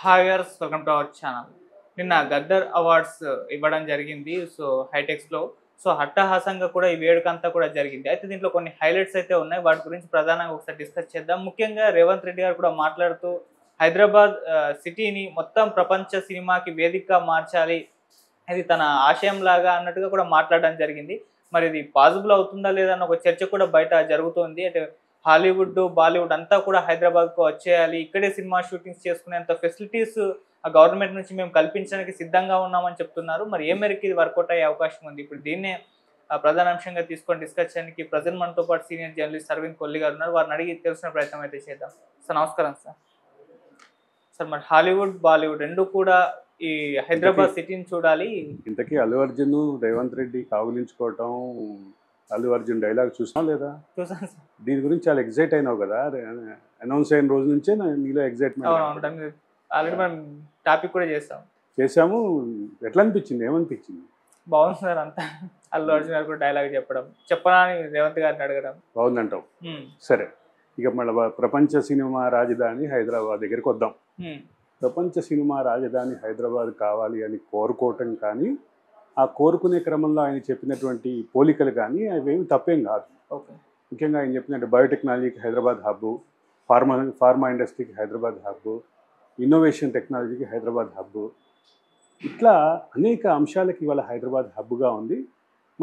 Hi viewers, welcome to our channel. నిన్న Gaddar awards ఇవ్వడం జరిగింది. సో హైటెక్స్లో అట్టహాసంగా కూడా ఈ వేడుక అంతా కూడా జరిగింది. అయితే దీంట్లో కొన్ని హైలైట్స్ అయితే ఉన్నాయి. వాటి గురించి ప్రధానంగా ఒకసారి డిస్కస్ చేద్దాం. ముఖ్యంగా రేవంత్ రెడ్డి గారు కూడా మాట్లాడుతూ హైదరాబాద్ సిటీని మొత్తం ప్రపంచ సినిమాకి వేదికగా మార్చాలి, ఇది తన ఆశయం లాగా అన్నట్టుగా కూడా మాట్లాడడం జరిగింది. మరి ఇది పాసిబుల్ అవుతుందా లేదా అన్న ఒక చర్చ కూడా బయట జరుగుతోంది. అంటే హాలీవుడ్, బాలీవుడ్ అంతా కూడా హైదరాబాద్‌కు వచ్చేయాలి, ఇక్కడే సినిమా షూటింగ్స్ చేసుకునేంత ఫెసిలిటీస్ ఆ గవర్నమెంట్ నుంచి మేము కల్పించడానికి సిద్ధంగా ఉన్నామని చెప్తున్నారు. మరి ఏ మేరకు ఇది వర్కౌట్ అయ్యే అవకాశం ఉంది? ఇప్పుడు దీన్నే ప్రధాన అంశంగా తీసుకొని డిస్కస్ చేయడానికి ప్రెజెంట్ మనతో పాటు సీనియర్ జర్నలిస్ట్ అరవింద్ కొల్లి గారు ఉన్నారు. వారిని అడిగి తెలుసుకునే ప్రయత్నం అయితే చేద్దాం. సార్ నమస్కారం సార్. సార్ మరి హాలీవుడ్, బాలీవుడ్ 2 కూడా ఈ హైదరాబాద్ సిటీని చూడాలి. ఇంతకీ అల్లు అర్జున్ రేవంత్ రెడ్డి కావులించుకోవటం, అల్లు అర్జున్ డైలాగ్ చూసాం లేదా? చూసాను సార్. దీని గురించి చాలా ఎగ్జైట్ అయినావు కదా? అనౌన్స్ అయిన రోజు నుంచే నీలో ఎగ్జైట్మెంట్ అవును, ఆల్రెడీ మనం టాపిక్ కూడా చేసాము. ఎట్లా అనిపించింది? ఏమనిపించింది? బాగుంది సార్. అంతా అల్లు అర్జున్ గారు కూడా డైలాగ్ చెప్పనా అని రేవంత్ గారిని అడగడం. బాగుందంటావు. సరే, ఇక మళ్ళీ ప్రపంచ సినిమా రాజధాని హైదరాబాద్ దగ్గరికి వద్దాం. ప్రపంచ సినిమా రాజధాని హైదరాబాద్ కావాలి అని కోరుకోవటం కానీ, ఆ కోరుకునే క్రమంలో ఆయన చెప్పినటువంటి పోలికలు కానీ అవేమి తప్పేం కాదు. ఓకే. ముఖ్యంగా ఆయన చెప్పినట్టు బయోటెక్నాలజీకి హైదరాబాద్ హబ్బు, ఫార్మా ఇండస్ట్రీకి హైదరాబాద్ హబ్బు, ఇన్నోవేషన్ టెక్నాలజీకి హైదరాబాద్ హబ్బు, ఇట్లా అనేక అంశాలకి ఇవాళ హైదరాబాద్ హబ్గా ఉంది.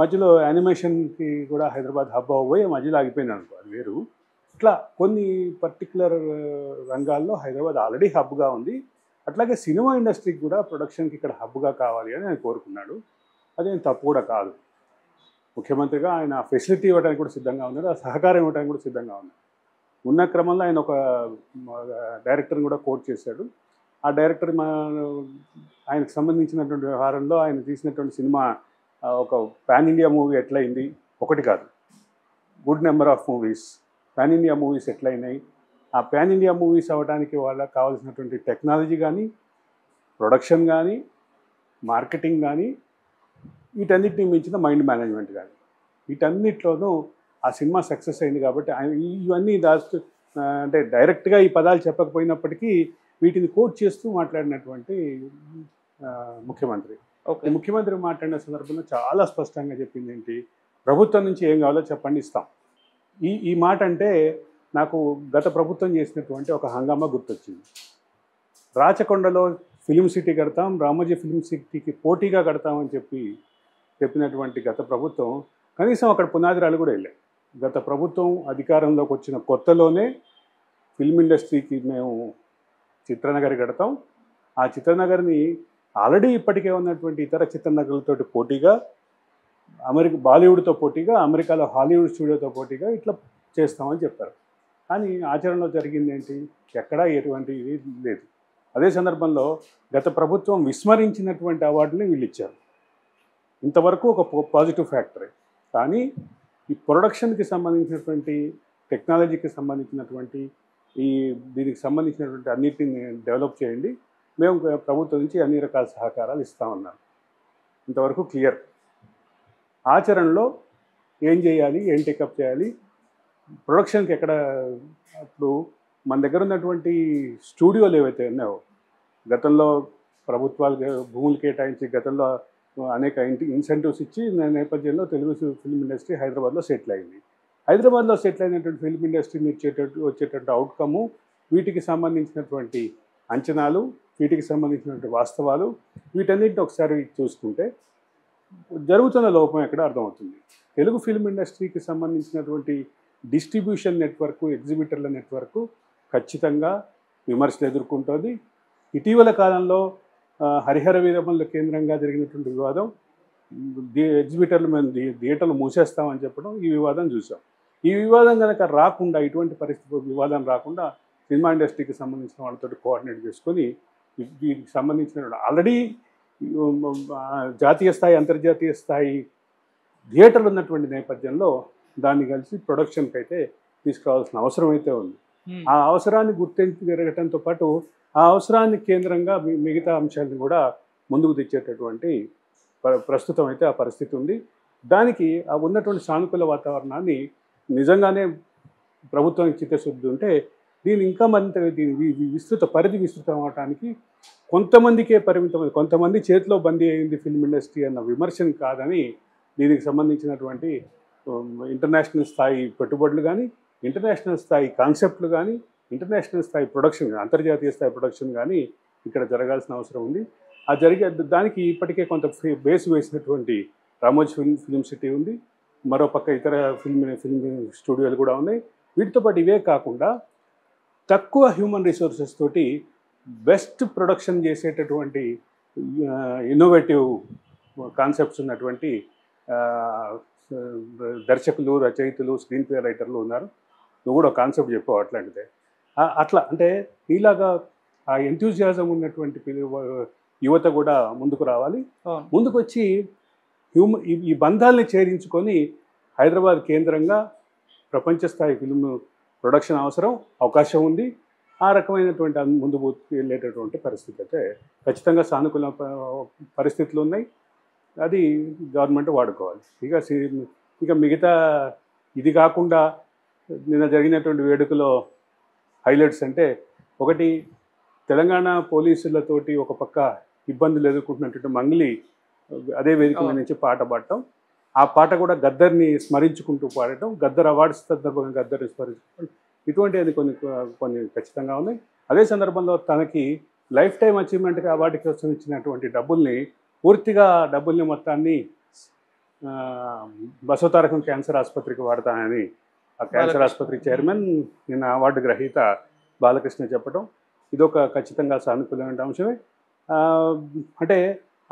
మధ్యలో యానిమేషన్కి కూడా హైదరాబాద్ హబ్ అవ్వబోయి మధ్యలో ఆగిపోయింది అనుకో, అది వేరు. ఇట్లా కొన్ని పర్టికులర్ రంగాల్లో హైదరాబాద్ ఆల్రెడీ హబ్గా ఉంది. అట్లాగే సినిమా ఇండస్ట్రీకి కూడా ప్రొడక్షన్కి ఇక్కడ హబ్గా కావాలి అని ఆయన కోరుకున్నాడు. అదేం తప్పు కూడా కాదు. ముఖ్యమంత్రిగా ఆయన ఫెసిలిటీ ఇవ్వడానికి కూడా సిద్ధంగా ఉన్నారు, ఆ సహకారం ఇవ్వడానికి కూడా సిద్ధంగా ఉన్నారు. ఉన్న క్రమంలో ఆయన ఒక డైరెక్టర్ని కూడా కోట్ చేశాడు. ఆ డైరెక్టర్ ఆయనకు సంబంధించినటువంటి వ్యవహారంలో ఆయన తీసినటువంటి సినిమా ఒక పాన్ ఇండియా మూవీ ఎట్లయింది, ఒకటి కాదు, good number of movies pan India movies ఎట్లయినాయి, ఆ పాన్ ఇండియా మూవీస్ అవ్వడానికి వాళ్ళకి కావాల్సినటువంటి టెక్నాలజీ కానీ, ప్రొడక్షన్ కానీ, మార్కెటింగ్ కానీ, వీటన్నిటిని మించిన మైండ్ మేనేజ్మెంట్ కానీ, వీటన్నిటిలోనూ ఆ సినిమా సక్సెస్ అయింది. కాబట్టి ఆయన ఇవన్నీ అంటే డైరెక్ట్గా ఈ పదాలు చెప్పకపోయినప్పటికీ వీటిని కోట్ చేస్తూ మాట్లాడినటువంటి ముఖ్యమంత్రి. ఓకే. ముఖ్యమంత్రి మాట్లాడిన సందర్భంలో చాలా స్పష్టంగా చెప్పింది ఏంటి, ప్రభుత్వం నుంచి ఏం కావాలో చెప్పండి, ఇస్తాం. ఈ మాట అంటే నాకు గత ప్రభుత్వం చేసినటువంటి ఒక హంగామా గుర్తొచ్చింది. రాచకొండలో ఫిలిం సిటీ కడతాం, రామోజీ ఫిలిం సిటీకి పోటీగా కడతామని చెప్పినటువంటి గత ప్రభుత్వం కనీసం అక్కడ పునాదిరాలు కూడా వెళ్ళాయి. గత ప్రభుత్వం అధికారంలోకి వచ్చిన కొత్తలోనే ఫిల్మ్ ఇండస్ట్రీకి మేము చిత్రనగర్ కడతాం, ఆ చిత్రనగర్ని ఆల్రెడీ ఇప్పటికే ఉన్నటువంటి ఇతర చిత్రనగర్లతో పోటీగా, బాలీవుడ్తో పోటీగా, అమెరికాలో హాలీవుడ్ స్టూడియోతో పోటీగా ఇట్లా చేస్తామని చెప్పారు. కానీ ఆచరణలో జరిగింది ఏంటి, ఎక్కడా ఎటువంటి లేదు. అదే సందర్భంలో గత ప్రభుత్వం విస్మరించినటువంటి అవార్డుని వీళ్ళు ఇచ్చారు. ఇంతవరకు ఒక పాజిటివ్ ఫ్యాక్టరీ. కానీ ఈ ప్రొడక్షన్కి సంబంధించినటువంటి, టెక్నాలజీకి సంబంధించినటువంటి, దీనికి సంబంధించినటువంటి అన్నిటిని డెవలప్ చేయండి, మేము ప్రభుత్వం నుంచి అన్ని రకాల సహకారాలు ఇస్తామన్నారు. ఇంతవరకు క్లియర్. ఆచరణలో ఏం చేయాలి, ఏం టేకప్ చేయాలి, ప్రొడక్షన్కి ఎక్కడ, అప్పుడు మన దగ్గర ఉన్నటువంటి స్టూడియోలు ఏవైతే ఉన్నాయో, గతంలో ప్రభుత్వాలు భూములు కేటాయించి గతంలో అనేక ఇన్సెంటివ్స్ ఇచ్చి నేపథ్యంలో తెలుగు ఫిల్మ్ ఇండస్ట్రీ హైదరాబాద్లో సెటిల్ అయింది. హైదరాబాద్లో సెటిల్ అయినటువంటి ఫిల్మ్ ఇండస్ట్రీని వచ్చేటటువంటి అవుట్కము, వీటికి సంబంధించినటువంటి అంచనాలు, వీటికి సంబంధించినటువంటి వాస్తవాలు, వీటన్నిటిని ఒకసారి చూసుకుంటే జరుగుతున్న లోపం ఎక్కడ అర్థమవుతుంది. తెలుగు ఫిల్మ్ ఇండస్ట్రీకి సంబంధించినటువంటి డిస్ట్రిబ్యూషన్ నెట్వర్క్, ఎగ్జిబిటర్ల నెట్వర్క్ ఖచ్చితంగా విమర్శలు ఎదుర్కొంటుంది. ఇటీవల కాలంలో హరిహర వీరమల్ల కేంద్రంగా జరిగినటువంటి వివాదం, ఎగ్జిబిటర్లు మేము థియేటర్లు మూసేస్తామని చెప్పడం, ఈ వివాదం చూసాం. ఈ వివాదం కనుక రాకుండా, ఇటువంటి పరిస్థితి వివాదం రాకుండా సినిమా ఇండస్ట్రీకి సంబంధించిన వాళ్ళతో కోఆర్డినేట్ చేసుకొని దీనికి సంబంధించిన ఆల్రెడీ జాతీయ స్థాయి, అంతర్జాతీయ స్థాయి థియేటర్లు ఉన్నటువంటి నేపథ్యంలో దాన్ని కలిసి ప్రొడక్షన్కి అయితే తీసుకురావాల్సిన అవసరం అయితే ఉంది. ఆ అవసరాన్ని గుర్తించి జరగటంతో పాటు ఆ అవసరాన్ని కేంద్రంగా మిగతా అంశాలను కూడా ముందుకు తెచ్చేటటువంటి ప్రస్తుతం అయితే ఆ పరిస్థితి ఉంది. దానికి ఆ ఉన్నటువంటి సానుకూల వాతావరణాన్ని నిజంగానే ప్రభుత్వానికి చిత్తశుద్ధి ఉంటే దీని ఇంకా మరింత దీని పరిధి విస్తృతం అవడానికి కొంతమందికే పరిమితమైంది, కొంతమంది చేతిలో బందీ అయింది ఫిల్మ్ ఇండస్ట్రీ అన్న విమర్శను కాదని దీనికి సంబంధించినటువంటి ఇంటర్నేషనల్ స్థాయి పెట్టుబడులు కానీ, ఇంటర్నేషనల్ స్థాయి కాన్సెప్ట్లు కానీ, ఇంటర్నేషనల్ స్థాయి ప్రొడక్షన్, అంతర్జాతీయ స్థాయి ప్రొడక్షన్ కానీ ఇక్కడ జరగాల్సిన అవసరం ఉంది. ఆ దానికి ఇప్పటికే కొంత బేస్ వేసినటువంటి రామోజీ ఫిల్మ్ సిటీ ఉంది. మరోపక్క ఇతర ఫిల్మ్ స్టూడియోలు కూడా ఉన్నాయి. వీటితో పాటు ఇవే కాకుండా తక్కువ హ్యూమన్ రిసోర్సెస్ తోటి బెస్ట్ ప్రొడక్షన్ చేసేటటువంటి ఇన్నోవేటివ్ కాన్సెప్ట్స్ ఉన్నటువంటి దర్శకులు, రచయితలు, స్క్రీన్ ప్లే రైటర్లు ఉన్నారు. నువ్వు కూడా కాన్సెప్ట్ చెప్పావు అట్లాంటిదే. అట్లా అంటే నీలాగా ఆ ఎంతూజియాజం ఉన్నటువంటి యువత కూడా ముందుకు రావాలి. ముందుకు వచ్చి ఈ బంధాలని చేరించుకొని హైదరాబాద్ కేంద్రంగా ప్రపంచ స్థాయి ఫిల్మ్ ప్రొడక్షన్ అవకాశం ఉంది. ఆ రకమైనటువంటి ముందు వెళ్ళేటటువంటి పరిస్థితి అయితే ఖచ్చితంగా సానుకూల పరిస్థితులు ఉన్నాయి. అది గవర్నమెంట్ వాడుకోవాలి. ఇక మిగతా ఇది కాకుండా నిన్న జరిగినటువంటి వేడుకలో హైలైట్స్ అంటే, ఒకటి తెలంగాణ పోలీసులతోటి ఒక పక్క ఇబ్బందులు ఎదుర్కొంటున్నటువంటి మంగ్లీ అదే వేదిక మీద నుంచి పాట పాడటం, ఆ పాట కూడా గద్దర్ని స్మరించుకుంటూ పాడటం, గద్దర్ అవార్డ్స్ సందర్భంగా గద్దర్ని స్మరించుకుంటూ, ఇటువంటివి కొన్ని ఖచ్చితంగా ఉన్నాయి. అదే సందర్భంలో తనకి లైఫ్ టైం అచీవ్మెంట్గా అవార్డు కోసం ఇచ్చినటువంటి డబ్బుల్ని మొత్తాన్ని బసవతారకం క్యాన్సర్ ఆసుపత్రికి వాడతానని ఆ క్యాన్సర్ ఆసుపత్రి చైర్మన్ నిన్న అవార్డు గ్రహీత బాలకృష్ణ చెప్పడం, ఇదొక ఖచ్చితంగా సానుకూలమైన అంశమే. అంటే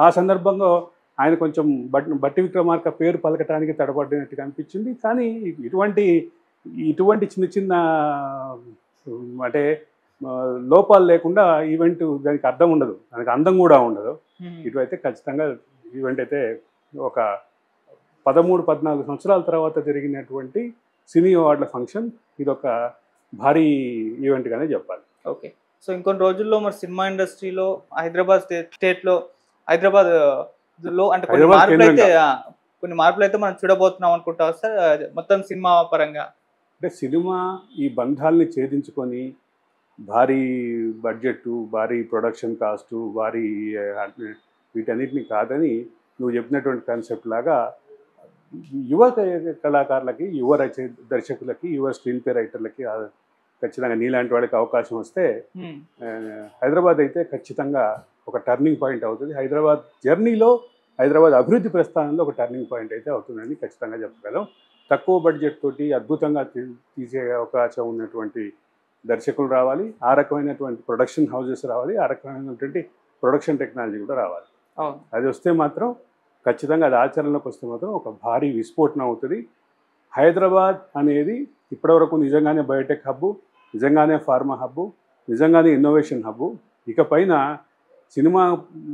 ఆ సందర్భంగా ఆయన కొంచెం బట్టి విక్రమార్క పేరు పలకటానికి తడబడినట్టుగా అనిపించింది. కానీ ఇటువంటి చిన్న చిన్న అంటే లోపాలు లేకుండా ఈవెంట్ దానికి అర్థం ఉండదు, దానికి అందం కూడా ఉండదు. ఇటువైతే ఖచ్చితంగా ఈవెంట్ అయితే ఒక 13-14 సంవత్సరాల తర్వాత జరిగినటువంటి సినీ అవార్డుల ఫంక్షన్, ఇదొక భారీ ఈవెంట్గానే చెప్పాలి. ఓకే, సో ఇంకొన్ని రోజుల్లో మరి సినిమా ఇండస్ట్రీలో హైదరాబాద్లో అంటే కొన్ని మార్పులు అయితే మనం చూడబోతున్నాం అనుకుంటా సార్, మొత్తం సినిమా పరంగా. అంటే సినిమా ఈ బంధాలని ఛేదించుకొని భారీ బడ్జెట్, భారీ ప్రొడక్షన్ కాస్టు, భారీ వీటన్నిటిని కాదని నువ్వు చెప్పినటువంటి కాన్సెప్ట్ లాగా యువ కళాకారులకి, యువ దర్శకులకి, యువ స్క్రీన్ ప్లే రైటర్లకి ఖచ్చితంగా నీలాంటి వాడికి అవకాశం వస్తే హైదరాబాద్ అయితే ఖచ్చితంగా ఒక టర్నింగ్ పాయింట్ అవుతుంది. హైదరాబాద్ జర్నీలో, హైదరాబాద్ అభివృద్ధి ప్రస్థానంలో ఒక టర్నింగ్ పాయింట్ అయితే అవుతుందని ఖచ్చితంగా చెప్పగలం. తక్కువ బడ్జెట్ తోటి అద్భుతంగా తీసే అవకాశం ఉన్నటువంటి దర్శకులు రావాలి, ఆ రకమైనటువంటి ప్రొడక్షన్ హౌసెస్ రావాలి, ఆ రకమైనటువంటి ప్రొడక్షన్ టెక్నాలజీ కూడా రావాలి. అది వస్తే మాత్రం ఖచ్చితంగా అది ఆచరణలోకి వస్తే మాత్రం ఒక భారీ విస్ఫోటనం అవుతుంది. హైదరాబాద్ అనేది ఇప్పటివరకు నిజంగానే బయోటెక్ హబ్బు, నిజంగానే ఫార్మా హబ్బు, నిజంగానే ఇన్నోవేషన్ హబ్బు. ఇకపైన సినిమా